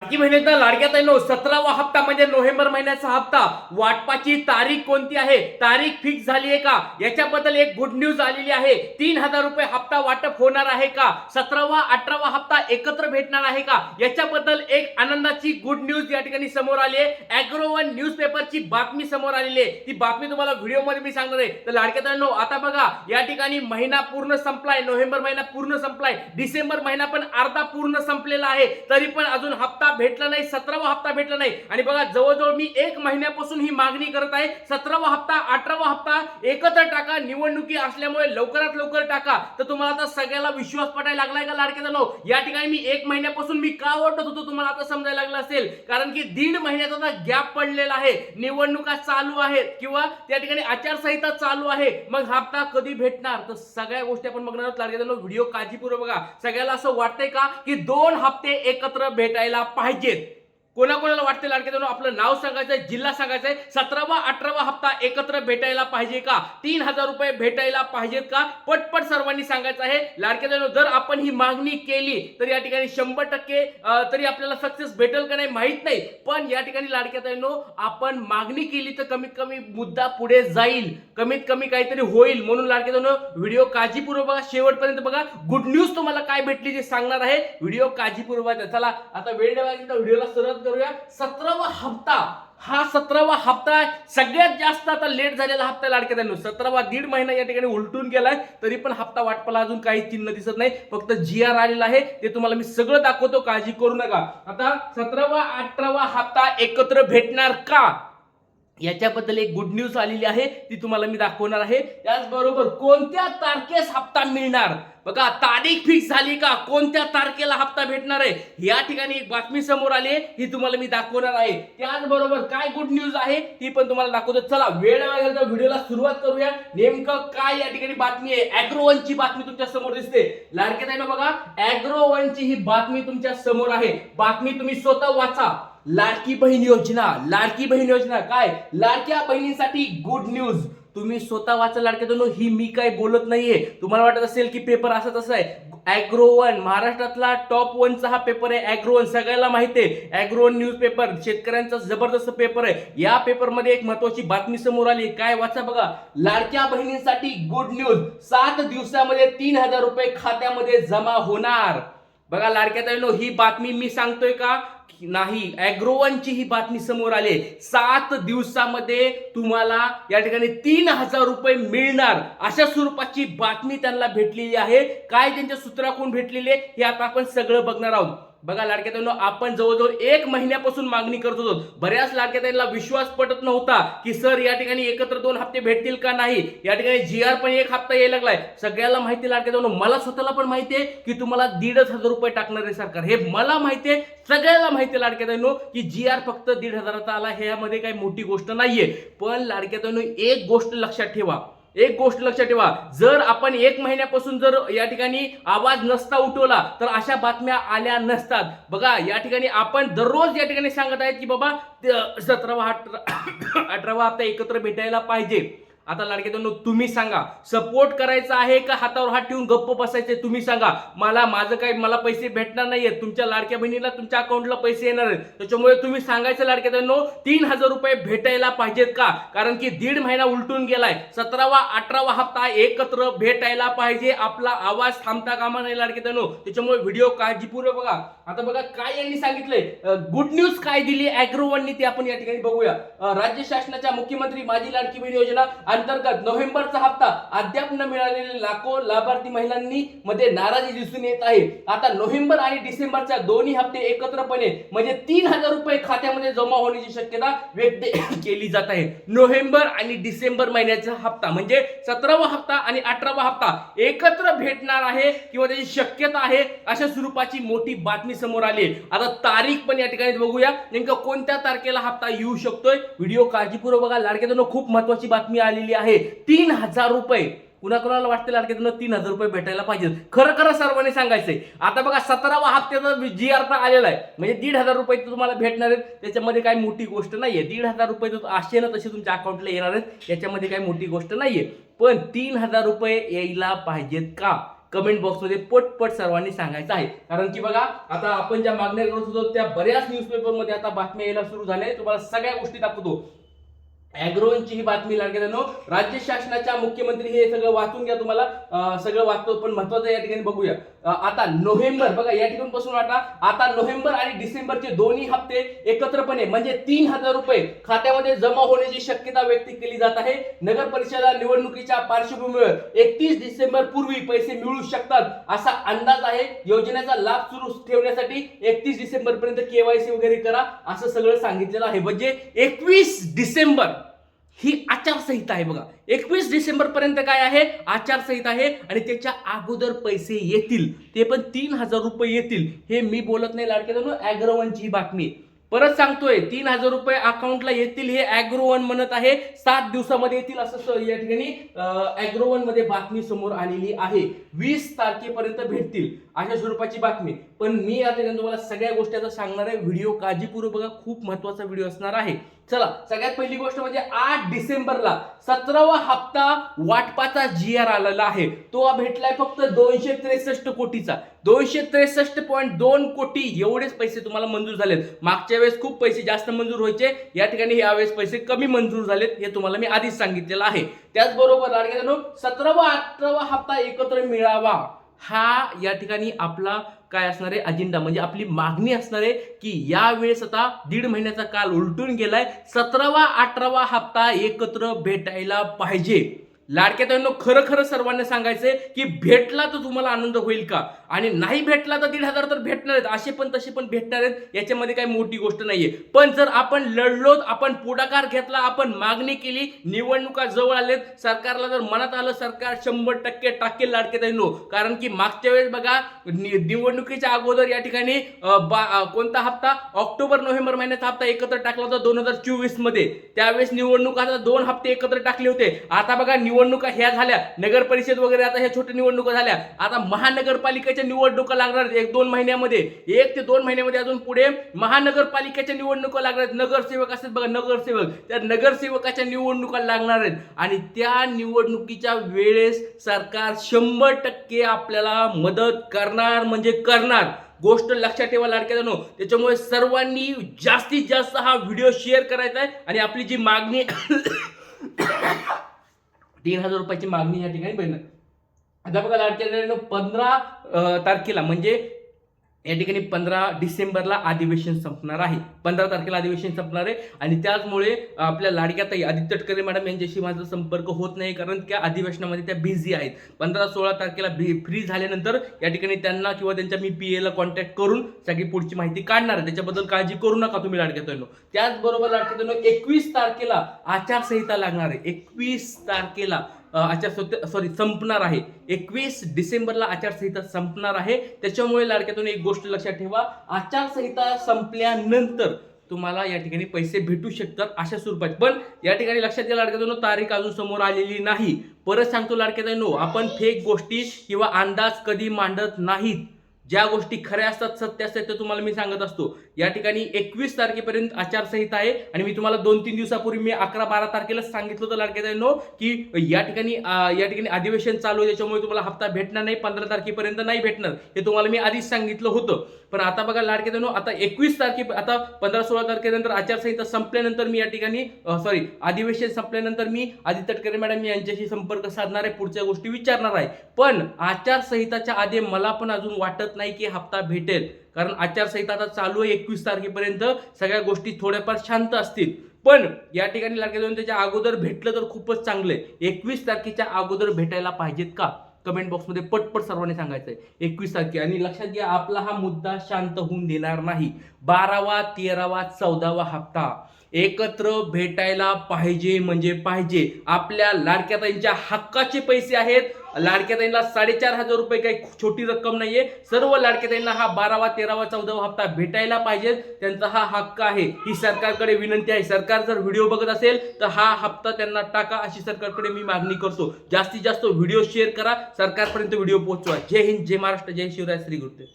लाडकी बहिणीचा लाडक्या ताईंनो 17वा हप्ता म्हणजे नोव्हेंबर महिन्याचा हप्ता वाटपाची तारीख कोणती आहे, तारीख फिक्स झाली आहे का, याच्याबद्दल एक गुड न्यूज आलेली आहे। 3000 रुपये हप्ता वाटप होणार आहे का, 17वा 18वा हप्ता एकत्र भेटणार आहे का, याच्याबद्दल एक आनंदाची गुड न्यूज या ठिकाणी समोर आली आहे। ॲग्रोवन न्यूजपेपरची बातमी समोर आलेली आहे, ती बातमी तुम्हाला व्हिडिओमध्ये मी सांगणार आहे। तर लाडक्या ताईंनो आता बघा या ठिकाणी महिना पूर्ण संपलाय, नोव्हेंबर महिना पूर्ण संपलाय, डिसेंबर महिना पण अर्धा पूर्ण संपलेला आहे, तरी पण अजून हप्ता भेटला नाही, 17वा हप्ता भेटला नाही। आणि बघा जवळजवळ मी एक महिन्यापासून ही मागणी करत आहे, 17वा हप्ता 18वा हप्ता एकत्र टाका, निवडणुकी असल्यामुळे लवकरात लवकर टाका। तर तुम्हाला आता सगळ्याला विश्वास पटायला लागलाय का लाडके जणो? या ठिकाणी मी एक महिन्यापासून मी का ओरडत होतो तुम्हाला आता समजायला लागलं असेल, कारण की दीड महिन्याचा गॅप पडलेला आहे, निवडणुका चालू आहेत किंवा त्या ठिकाणी आचारसंहिता चालू आहे, मग हप्ता कधी भेटणार? तर सगळ्या गोष्टी आपण बघणार आहोत लाडके जणो, व्हिडिओ काळजीपूर्वक बघा। सगळ्याला असं वाटतंय का की 2 हप्ते एकत्र भेटायला पाहिजेत? कोणाकोणाला वाटते लाडके जणो? आपलं नाव सांगायचंय, जिल्हा सांगायचंय, 17वा 18वा हप्ता एकत्र भेटायला पाहिजे का, 3000 रुपये भेटायला पाहिजेत का, पटपट सर्वांनी सांगायचं आहे लाडके जणो। जर आपण ही मागणी केली तर या ठिकाणी 100% तरी आपल्याला सक्सेस भेटेल का नाही माहित नाही, पण या ठिकाणी लाडके जणो आपण मागणी केली तर कमीत कमी मुद्दा पुढे जाईल, कमीत कमी काहीतरी होईल। म्हणून लाडके जणो व्हिडिओ काळजीपूर्वक बघा, शेवटपर्यंत बघा, गुड न्यूज तुम्हाला काय भेटली ते सांगणार आहे, व्हिडिओ काळजीपूर्वक। चला आता वेळ देवायची तर व्हिडिओला सुरुवात करूया। 17वा हप्ता, हा 17वा हप्ता सगळ्यात जास्त आता लेट झालेला हप्ता लाडके ताईंनो। 17वा दीड महिना या ठिकाणी उलटून गेलाय, तरी पण हप्ता वाटपाला अजून काही चिन्ह दिसत नाही, फक्त GR आलेला आहे, ते तुम्हाला मी सगळं दाखवतो, काळजी करू नका। आता 17वा 18वा हप्ता एकत्र भेटणार का, याच्याबद्दल एक गुड न्यूज आलेली आहे, ती तुम्हाला मी दाखवणार आहे। त्याचबरोबर कोणत्या तारखेस हप्ता मिळणार, बघा तारीख फिक्स झाली का, कोणत्या तारखेला हप्ता भेटणार आहे या ठिकाणी एक बातमी समोर आली आहे, ही तुम्हाला मी दाखवणार आहे। त्याचबरोबर काय गुड न्यूज आहे ती पण तुम्हाला दाखवतो। चला वेळ वाया व्हिडिओला सुरुवात करूया। नेमकं काय या ठिकाणी बातमी आहे, ॲग्रोवनची बातमी तुमच्या समोर दिसते लाडके ताईंनो, बघा ॲग्रोवनची ही बातमी तुमच्या समोर आहे, बातमी तुम्ही स्वतः वाचा। लाडकी बहीण योजना, लाडकी बहीण योजना काय, लाडक्या बहिणींसाठी गुड न्यूज, तुम्ही स्वतः वाचा लाडके ताईंनो, ही मी काय बोलत नाहीये। तुम्हाला वाटत असेल की पेपर असा तसा आहे, ॲग्रोवन महाराष्ट्रातला टॉप 1चा हा पेपर आहे ॲग्रोवन, सगळ्याला माहिती आहे। ॲग्रोवन न्यूज पेपर शेतकऱ्यांचा जबरदस्त पेपर आहे। या पेपर मध्ये एक महत्त्वाची बातमी समोर आली, काय वाचा बघा, लाडक्या बहिणींसाठी गुड न्यूज, 7 दिवसामध्ये 3000 रुपये खात्यामध्ये जमा होणार। बघा लाडक्या ताईंनो, ही बातमी मी सांगतोय का नाही, ॲग्रोवनची ही बातमी समोर आली, 7 दिवसामध्ये तुम्हाला या ठिकाणी 3000 रुपये मिळणार, अशा स्वरूपाची बातमी त्यांना भेटलेली आहे। काय त्यांच्या सूत्राकडून भेटलेली आहे हे आता आपण सगळं बघणार आहोत। बघा लाडक्या ताईंनो, आपण जवळजवळ एक महिन्यापासून मागणी करत होतो, बऱ्याच लाडक्या ताईंना विश्वास पटत नव्हता की सर या ठिकाणी एकत्र 2 हप्ते भेटतील का नाही। या ठिकाणी GR पण एक हप्ता यायला लागलाय, सगळ्याला माहिती लाडक्या ताईंनो, मला स्वतःला पण माहिती आहे की तुम्हाला 1500 रुपये टाकणार आहे सरकार, हे मला माहिती आहे, सगळ्याला माहिती आहे लाडक्या ताईंनो की GR फक्त 1500चा आला, ह्यामध्ये काही मोठी गोष्ट नाहीये। पण लाडक्या ताईंनो एक गोष्ट लक्षात ठेवा, एक गोष्ट लक्षात ठेवा, जर आपण एक महिन्यापासून जर या ठिकाणी आवाज नसता उठवला तर अशा बातम्या आल्या नसतात। बघा या ठिकाणी आपण दररोज या ठिकाणी सांगत आहेत की बाबा 17वा 18वा हप्ता एकत्र भेटायला पाहिजे। आता लाडके ताईंनो तुम्ही सांगा, सपोर्ट करायचा आहे का हातावर हात ठेवून गप्प बसायचे, तुम्ही सांगा। मला पैसे भेटणार नाहीयेत, तुमच्या लाडक्या बहिणीला तुमच्या अकाउंटला पैसे येणार आहेत, त्याच्यामुळे तुम्ही सांगायचं लाडके ताईंनो 3000 रुपये भेटायला पाहिजेत का, कारण की दीड महिना उलटून गेलाय, 17वा 18वा हप्ता एकत्र भेटायला पाहिजे, आपला आवाज थांबता कामा नाही लाडके ताईंनो, त्याच्यामुळे व्हिडिओ काळजीपूर्वक बघा। आता बघा काय यांनी सांगितलंय, गुड न्यूज काय दिली ॲग्रोवननी ते आपण या ठिकाणी बघूया। राज्य शासनाच्या मुख्यमंत्री माझी लाडकी बहीण योजना अंतर्गत नोव्हेंबरचा हप्ता अद्याप न मिळालेले लाखो लाभार्थी महिलांनी मध्ये नाराजी दिसून येत आहे। आता नोव्हेंबर आणि डिसेंबरच्या दोन्ही हप्ते एकत्रपणे म्हणजे 3000 रुपये खात्यामध्ये जमा होण्याची शक्यता व्यक्त केली जात आहे। नोव्हेंबर आणि डिसेंबर महिन्याचा हप्ता म्हणजे 17वा हप्ता आणि 18वा हप्ता एकत्र भेटणार आहे किंवा त्याची शक्यता आहे, अशा स्वरूपाची मोठी बातमी समोर आली। आता तारीख पण या ठिकाणी बघूया, नेमकं कोणत्या तारखेला हप्ता येऊ शकतोय, व्हिडिओ काळजीपूर्वक बघा लाडके ताईंनो, खूप महत्त्वाची बातमी आलेली आहे। 3000 रुपये कुणाकुणाला वाटते लाडके ताईंनो 3000 रुपये भेटायला पाहिजेत, खरं खरं सर्वांनी सांगायचंय। आता बघा 17वा हप्त्याचा GR तर आलेला आहे, म्हणजे 1500 रुपये तुम्हाला भेटणार आहेत, त्याच्यामध्ये काही मोठी गोष्ट नाहीये। 1500 रुपये असे ना तसे तुमच्या अकाउंटला येणार आहेत, याच्यामध्ये काही मोठी गोष्ट नाहीये, पण 3000 रुपये यायला पाहिजेत का, कमेंट बॉक्समध्ये पटपट सर्वांनी सांगायचं आहे. कारण की बघा आता आपण ज्या मागण्या करत होतो त्या बऱ्याच न्यूजपेपरमध्ये आता बातम्या यायला सुरू झाल्या. तुम्हाला सगळ्या गोष्टी दाखवतो. अॅग्रोवनची ही बातमी लागेल. राज्य शासनाच्या मुख्यमंत्री हे सगळं वाचून घ्या. तुम्हाला सगळं वाचतो पण महत्वाचं या ठिकाणी बघूया. आता नोव्हेंबर बघा या ठिकाणी पासून आता नोव्हेंबर आणि डिसेंबरचे दोन्ही हप्ते एकत्रपणे म्हणजे 3,000 रुपये खात्यामध्ये जमा होण्याची शक्यता व्यक्त केली जात आहे. नगर परिषदा निवडणुकीच्या पार्श्वभूमीवर 31 डिसेंबर पूर्वी पैसे मिळू शकतात असा अंदाज आहे. योजनेचा लाभ सुरू ठेवण्यासाठी 31 डिसेंबर पर्यंत केवायसी वगैरे करा असं सगळं सांगितलेलं आहे. म्हणजे 21 डिसेंबर ही आचारसंहिता आहे बघा. 21 डिसेंबर पर्यंत काय आहे आचारसंहिता आहे आणि त्याच्या अगोदर पैसे येतील ते पण 3,000 रुपये येतील. हे मी बोलत नाही लाडके बंधू, अॅग्रोवनची ही बातमी. परत सांगतोय 3,000 रुपये अकाउंटला येतील हे अॅग्रोवन म्हणत आहे. 7 दिवसामध्ये येतील असं या ठिकाणी अॅग्रोवन मध्ये बातमी समोर आलेली आहे. 20 तारखेपर्यंत भेटतील अशा स्वरूपाची बातमी. पण मी या ठिकाणी तुम्हाला सगळ्या गोष्टी आता सांगणार आहे. व्हिडिओ काळजीपूर्वक बघा, खूप महत्वाचा व्हिडिओ असणार आहे. चला सगळ्यात पहिली गोष्ट म्हणजे 8 डिसेंबरला 17वा हप्ता वाटपाचा GR आलेला आहे. तो भेटलाय फक्त 263 कोटीचा. 263.2 कोटी एवढेच पैसे तुम्हाला मंजूर झालेत. मागच्या वेळेस खूप पैसे जास्त मंजूर व्हायचे, या ठिकाणी यावेळेस पैसे कमी मंजूर झालेत हे तुम्हाला मी आधीच सांगितलेलं आहे. त्याचबरोबर लाडक्यानो 17वा 18वा हप्ता एकत्र मिळावा हा या ठिकाणी आपला काय असणार आहे अजेंडा म्हणजे आपली मागणी असणार आहे की यावेळेस आता 1.5 महिन्याचा काल उलटून गेलाय. 17वा 18वा हप्ता एकत्र भेटायला पाहिजे. लाडक्यानो खरं खरं सर्वांना सांगायचंय की भेटला तर तुम्हाला आनंद होईल का आणि नाही भेटला तर 1,500 तर भेटणार आहेत. असे पण तसे पण भेटणार आहेत, याच्यामध्ये काही मोठी गोष्ट नाहीये. पण जर आपण लढलोत, आपण पुढाकार घेतला, आपण मागणी केली, निवडणुका जवळ आलेत, सरकारला जर मनात आलं सरकार 100% टाकेल लाडक्यानो. कारण की मागच्या वेळेस बघा निवडणुकीच्या अगोदर या ठिकाणी कोणता हप्ता ऑक्टोबर नोव्हेंबर महिन्याचा हप्ता एकत्र टाकला होता 2024 मध्ये. त्यावेळेस निवडणुका 2 हप्ते एकत्र टाकले होते. आता बघा निवडणुका ह्या झाल्या, नगर परिषद वगैरे आता ह्या छोट्या निवडणुका झाल्या. आता महानगरपालिकेच्या निवडणुका लागणार आहेत 1-2 महिन्यामध्ये. 1 ते 2 महिन्यामध्ये अजून पुढे महानगरपालिकेच्या निवडणुका लागणार आहेत. नगरसेवक असतात बघा, नगरसेवक, त्या नगरसेवकाच्या निवडणुका लागणार आहेत आणि त्या निवडणुकीच्या वेळेस सरकार 100% आपल्याला मदत करणार म्हणजे करणार. गोष्ट लक्षात ठेवा लाडक्यानो. त्याच्यामुळे सर्वांनी जास्तीत जास्त हा व्हिडिओ शेअर करायचा आहे आणि आपली जी मागणी 3,000 रुपयाची मागणी या ठिकाणी बनणार. आता बघा लाडक्यानो 15 तारखेला म्हणजे या ठिकाणी 15 डिसेंबरला अधिवेशन संपणार आहे. 15 तारखेला अधिवेशन संपणार आहे आणि त्याचमुळे आपल्या लाडक्या ताई आदित्य तटकरे मॅडम यांच्याशी माझा संपर्क होत नाही कारण त्या अधिवेशनामध्ये त्या बिझी आहेत. 15-16 तारखेला फ्री झाल्यानंतर या ठिकाणी त्यांना किंवा त्यांच्या मी PA ला कॉन्टॅक्ट करून सगळी पुढची माहिती काढणार आहे. त्याच्याबद्दल काळजी करू नका तुम्ही लाडक्या ताईंनो. त्याचबरोबर लाडक्या ताईंनो 21 तारखेला आचारसंहिता लागणार आहे. 21 तारखेला संपणार आहे. 21 डिसेंबरला आचारसंहिता संपणार आहे. त्याच्यामुळे लाडक्यातून एक गोष्ट लक्षात ठेवा, आचारसंहिता संपल्यानंतर तुम्हाला या ठिकाणी पैसे भेटू शकतात अशा स्वरूपात. पण या ठिकाणी लक्षात घ्या लाडक्यातून तारीख अजून समोर आलेली नाही. परत सांगतो लाडक्यातून आपण फेक गोष्टी किंवा अंदाज कधी मांडत नाहीत. ज्या गोष्टी खऱ्या असतात, सत्य असतात ते तुम्हाला मी सांगत असतो. या ठिकाणी 21 तारखेपर्यंत आचारसंहिता आहे आणि मी तुम्हाला 2-3 दिवसापूर्वी मी 11-12 तारखेला सांगितलं होतं लाडक्यानो की या ठिकाणी अधिवेशन चालू आहे, त्याच्यामुळे तुम्हाला हप्ता भेटणार नाही, 15 तारखेपर्यंत नाही भेटणार, हे तुम्हाला मी आधीच सांगितलं होतं. पण आता बघा लाडक्यानो आता 21 तारखे आता 15-16 तारखेनंतर आचारसंहिता संपल्यानंतर मी या ठिकाणी अधिवेशन संपल्यानंतर मी आदित्य तटकरे मॅडम यांच्याशी संपर्क साधणार आहे, पुढच्या गोष्टी विचारणार आहे. पण आचारसंहिताच्या आधी मला पण अजून वाटत नाही की हप्ता भेटेल. कारण आचारसंहिता आता चालू आहे 21 तारखेपर्यंत, सगळ्या गोष्टी थोड्याफार शांत असतील. पण या ठिकाणी लाडक्यानो त्याच्या अगोदर भेटलं तर खूपच चांगलं आहे. 21 तारखेच्या अगोदर भेटायला पाहिजेत का? कमेंट बॉक्समध्ये पटपट सर्वांनी सांगायचंय 21 तारखे. आणि लक्षात घ्या आपला हा मुद्दा शांत होऊन देणार नाही. 12वा 13वा 14वा हप्ता एकत्र भेटायला पाहिजे म्हणजे पाहिजे. आपल्या लाडक्याताईंच्या हक्काचे पैसे आहेत. लाडक्याताईंना 4,500 रुपये काही छोटी रक्कम नाहीये. सर्व लाडक्याताईंना हा 12वा 13वा 14वा हप्ता भेटायला पाहिजे. त्यांचा हा हक्क आहे. ही सरकारकडे विनंती आहे. सरकार जर व्हिडिओ बघत असेल तर हा हप्ता त्यांना टाका अशी सरकारकडे मी मागणी करतो. जास्तीत जास्त व्हिडिओ शेअर करा, सरकारपर्यंत व्हिडिओ पोहोचवा. जय हिंद, जय महाराष्ट्र, जय शिवराय, श्री गुरुदेव.